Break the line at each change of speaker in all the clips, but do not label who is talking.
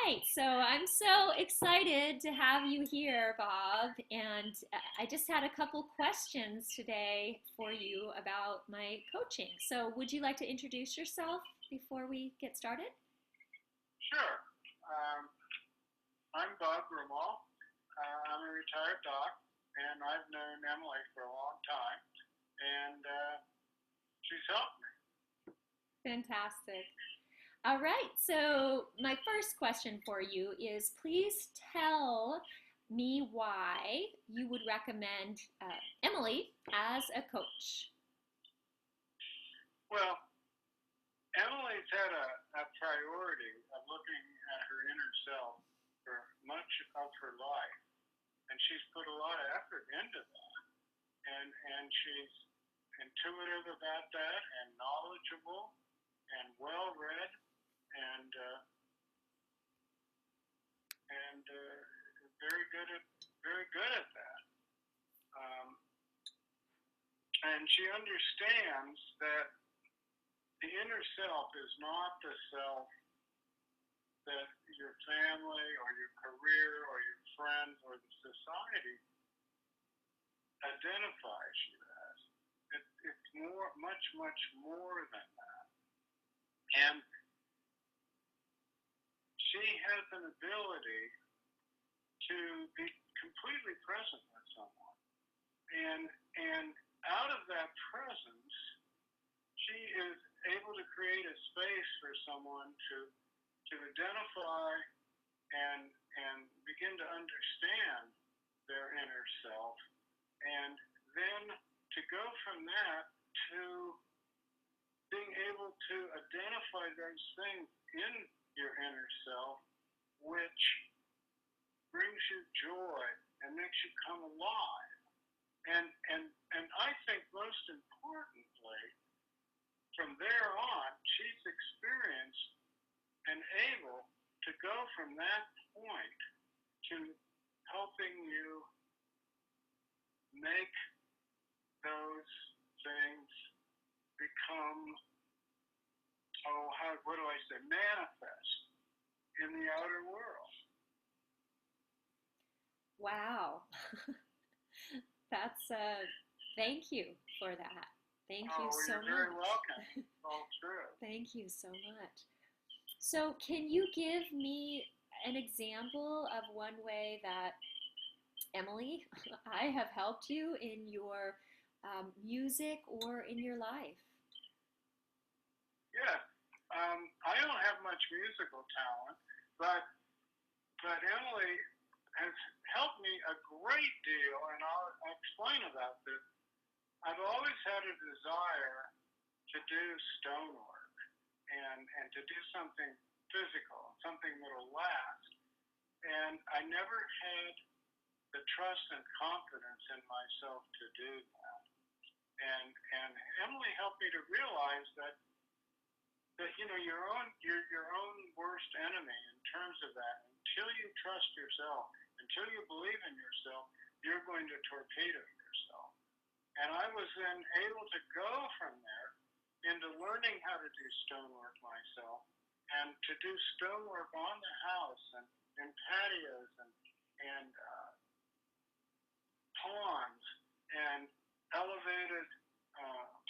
right, so I'm so excited to have you here, Bob. And I just had a couple questions today for you about my coaching. So, would you like to introduce yourself before we get started?
Sure. Um, I'm Bob Grumall. I'm a retired doc, and I've known Emily for a long time, and she's helped me.
Fantastic. All right, so my first question for you is please tell me why you would recommend Emily as a coach.
Well, Emily's had a priority of looking at her inner self for much of her life, and she's put a lot of effort into that, and she's intuitive about that, and knowledgeable, and well-read, and very good at that. Um, and she understands that the inner self is not the self that your family or your career or your friends or the society identifies you as. It's much more than that. And she has an ability to be completely present with someone. And out of that presence, she is able to create a space for someone to identify and begin to understand their inner self, and then to go from that to being able to identify those things in your inner self which brings you joy and makes you come alive. And I think most importantly, from there on, she's experienced and able to go from that point to helping you make those things become, what do I say, manifest in the outer world.
Wow. That's thank you for that. Thank you so
You're very
much.
welcome. It's all true.
Thank you so much. So, can you give me an example of one way that Emily, I have helped you in your music or in your life?
Yeah. I don't have much musical talent, but Emily has helped me a great deal, and I'll explain about this. I've always had a desire to do stonework and to do something physical, something that'll last. And I never had the trust and confidence in myself to do that. And Emily helped me to realize that your own worst enemy in terms of that, until you trust yourself, until you believe in yourself, you're going to torpedo yourself. And I was then able to go from there into learning how to do stonework myself, and to do stonework on the house and in patios and ponds and elevated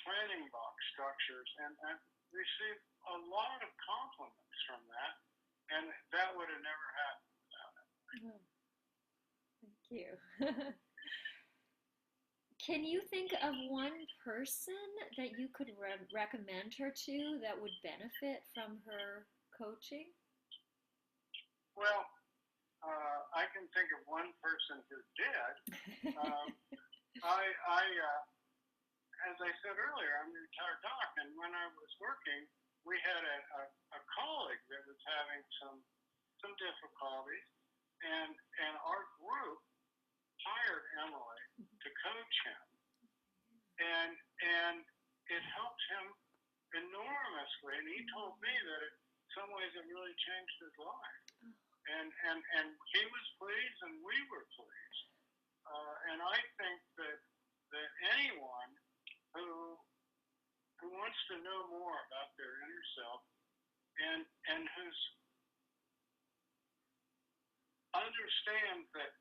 planting box structures, and received a lot of compliments from that, and that would have never happened without it.
Oh, thank you. Can you think of one person that you could recommend her to that would benefit from her coaching?
Well, I can think of one person who did. Um, as I said earlier, I'm a retired doc, and when I was working, we had a colleague that was having some difficulties, and our group hired Emily to coach him, and it helped him enormously. And he told me that in some ways it really changed his life, and he was pleased, and we were pleased. And I think that anyone who wants to know more about their inner self, and who's understand that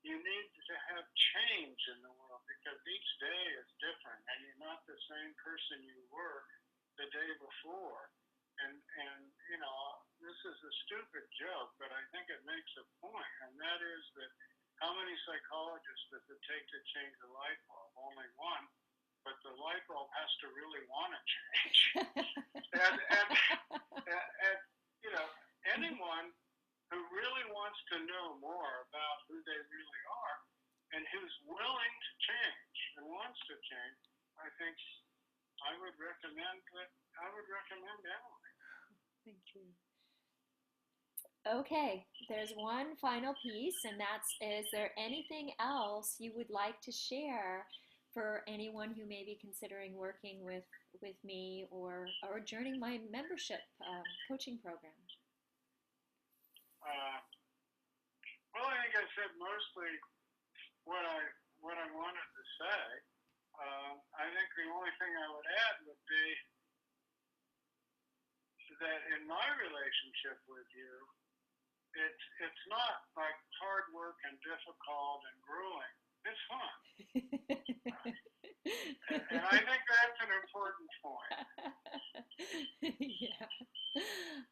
you need to have change in the world because each day is different and you're not the same person you were the day before. And this is a stupid joke, but I think it makes a point, and that is that how many psychologists does it take to change a light bulb? Only one, but the light bulb has to really want to change. and anyone who really wants to know more about who they really are and who's willing to change and wants to change, I think I would recommend Emily.
Thank you. Okay, there's one final piece, and is there anything else you would like to share for anyone who may be considering working with me or joining my membership coaching program?
Well, I think I said mostly what I wanted to say. I think the only thing I would add would be that in my relationship with you, it's not like hard work and difficult and grueling. It's fun. And I think that's an important point.
Yeah.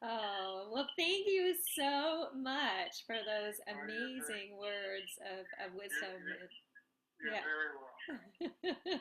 Oh, well, thank you so much for those amazing words of wisdom.
You're very welcome.